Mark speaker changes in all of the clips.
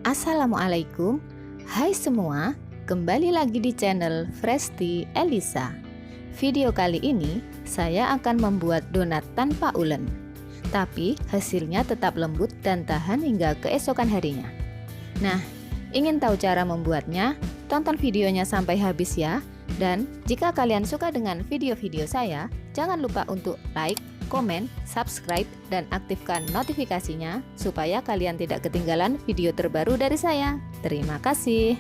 Speaker 1: Assalamualaikum. Hai semua, kembali lagi di channel Fresti Elisa. Video kali ini saya akan membuat donat tanpa ulen, tapi hasilnya tetap lembut dan tahan hingga keesokan harinya. Nah, ingin tahu cara membuatnya? Tonton videonya sampai habis ya. Dan jika kalian suka dengan video-video saya, jangan lupa untuk like, komen, subscribe, dan aktifkan notifikasinya supaya kalian tidak ketinggalan video terbaru dari saya. Terima kasih.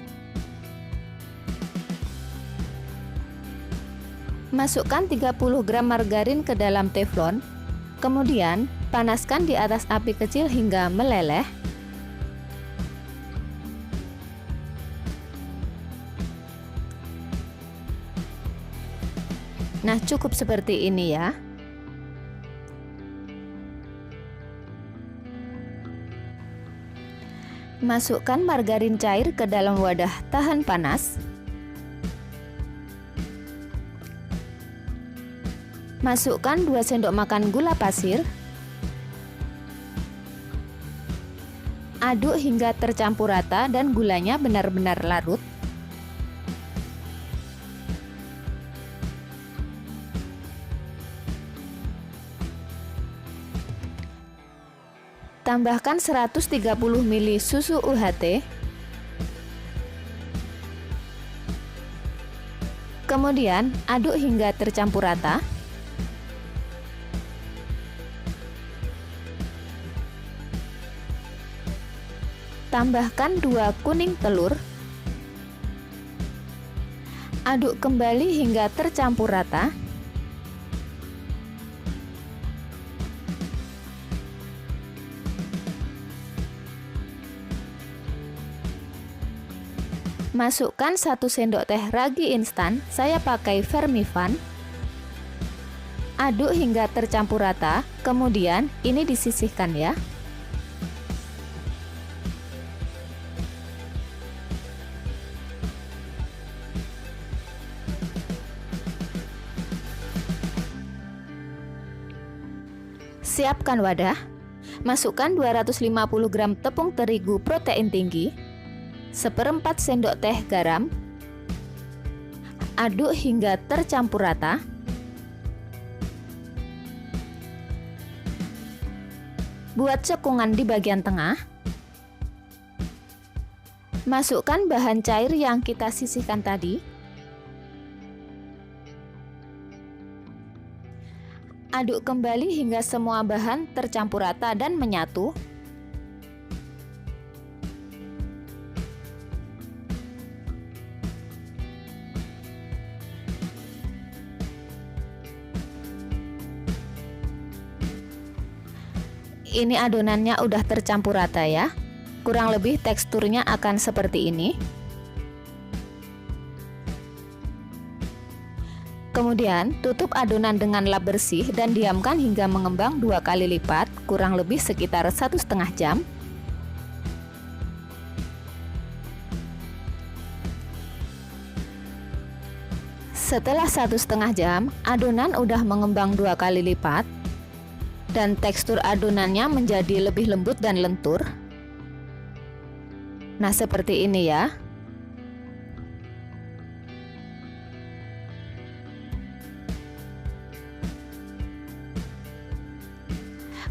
Speaker 1: Masukkan 30 gram margarin ke dalam teflon, kemudian panaskan di atas api kecil hingga meleleh. Nah, cukup seperti ini ya. Masukkan margarin cair ke dalam wadah tahan panas. Masukkan 2 sendok makan gula pasir. Aduk hingga tercampur rata dan gulanya benar-benar larut. Tambahkan 130 ml susu UHT. Kemudian aduk hingga tercampur rata. Tambahkan 2 kuning telur. Aduk kembali hingga tercampur rata. Masukkan 1 sendok teh ragi instan, saya pakai Fermivan. Aduk hingga tercampur rata, kemudian ini disisihkan ya. Siapkan wadah. Masukkan 250 gram tepung terigu protein tinggi, 1/4 sendok teh garam. Aduk hingga tercampur rata. Buat cekungan di bagian tengah. Masukkan bahan cair yang kita sisihkan tadi. Aduk kembali hingga semua bahan tercampur rata dan menyatu. Ini adonannya udah tercampur rata ya. Kurang lebih teksturnya akan seperti ini. Kemudian tutup adonan dengan lap bersih dan diamkan hingga mengembang 2 kali lipat, kurang lebih sekitar 1,5 jam. Setelah 1,5 jam, adonan udah mengembang 2 kali lipat dan tekstur adonannya menjadi lebih lembut dan lentur. Nah, seperti ini ya.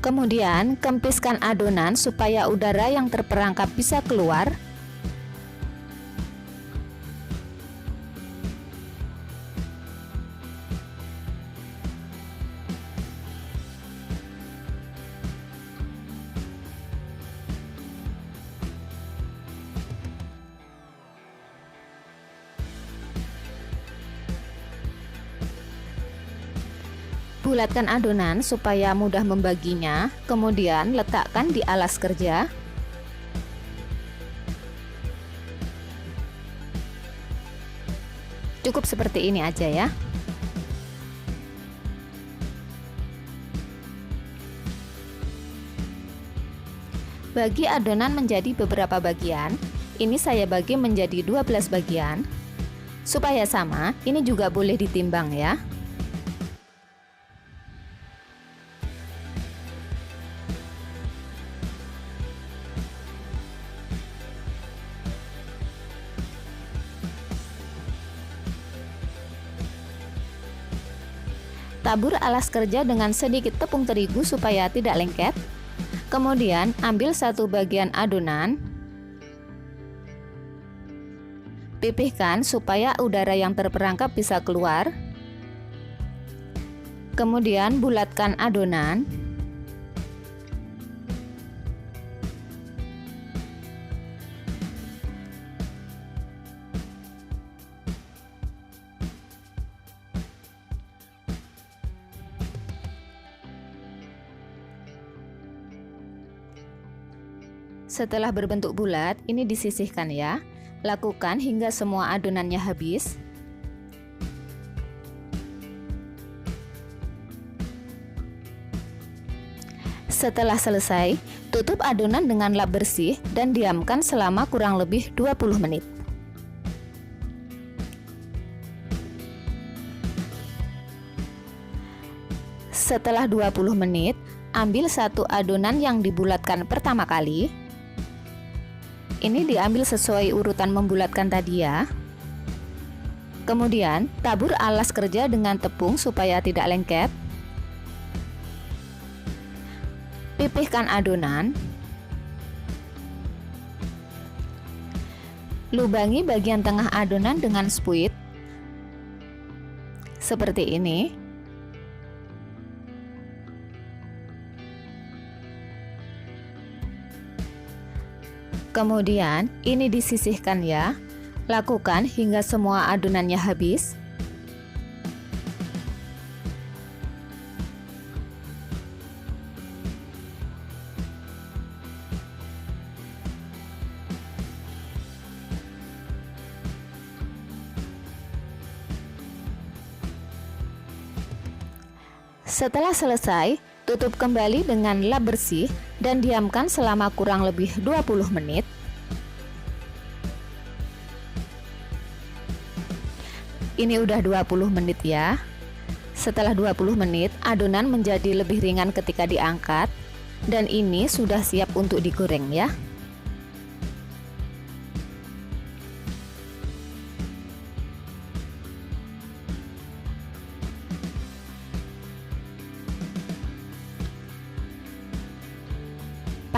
Speaker 1: Kemudian kempiskan adonan supaya udara yang terperangkap bisa keluar. Bulatkan adonan supaya mudah membaginya, kemudian letakkan di alas kerja. Cukup seperti ini aja ya. Bagi adonan menjadi beberapa bagian. Ini saya bagi menjadi 12 bagian. Supaya sama, ini juga boleh ditimbang ya. tabur alas kerja dengan sedikit tepung terigu supaya tidak lengket. Kemudian ambil satu bagian adonan, pipihkan supaya udara yang terperangkap bisa keluar. Kemudian bulatkan adonan. Setelah berbentuk bulat, ini disisihkan ya. Lakukan hingga semua adonannya habis. Setelah selesai, tutup adonan dengan lap bersih dan diamkan selama kurang lebih 20 menit. Setelah 20 menit, ambil satu adonan yang dibulatkan pertama kali. Ini diambil sesuai urutan membulatkan tadi ya. Kemudian tabur alas kerja dengan tepung supaya tidak lengket. Pipihkan adonan. Lubangi bagian tengah adonan dengan spuit. Seperti ini. Kemudian ini disisihkan ya. Lakukan hingga semua adonannya habis. Setelah selesai, tutup kembali dengan lap bersih dan diamkan selama kurang lebih 20 menit. Ini udah 20 menit ya. Setelah 20 menit, adonan menjadi lebih ringan ketika diangkat dan ini sudah siap untuk digoreng ya.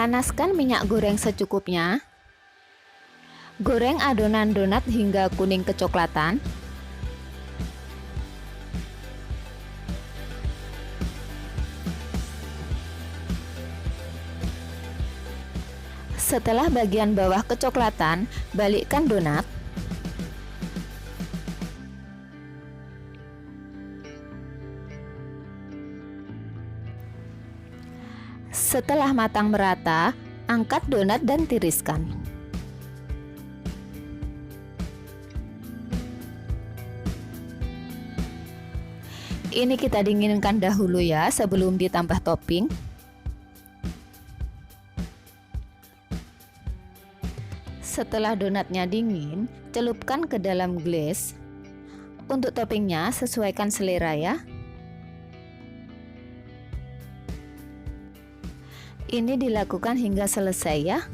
Speaker 1: Panaskan minyak goreng secukupnya. Goreng adonan donat hingga kuning kecoklatan. Setelah bagian bawah kecoklatan, balikkan donat. Setelah matang merata, angkat donat dan tiriskan. Ini kita dinginkan dahulu ya sebelum ditambah topping. Setelah donatnya dingin, celupkan ke dalam glaze. Untuk toppingnya sesuaikan selera ya. Ini dilakukan hingga selesai ya.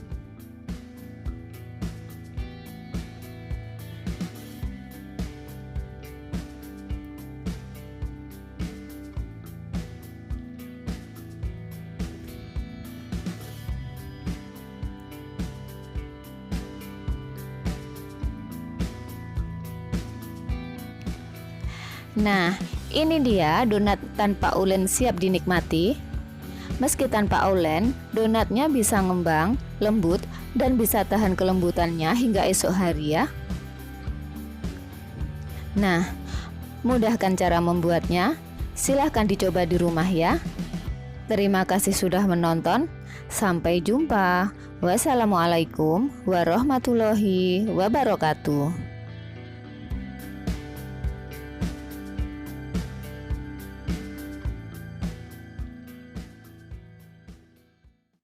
Speaker 1: Nah, ini dia donat tanpa ulen siap dinikmati. Meski tanpa ulen, donatnya bisa ngembang, lembut, dan bisa tahan kelembutannya hingga esok hari ya. Nah, mudahkan cara membuatnya. Silahkan dicoba di rumah ya. Terima kasih sudah menonton. Sampai jumpa. Wassalamualaikum warahmatullahi wabarakatuh.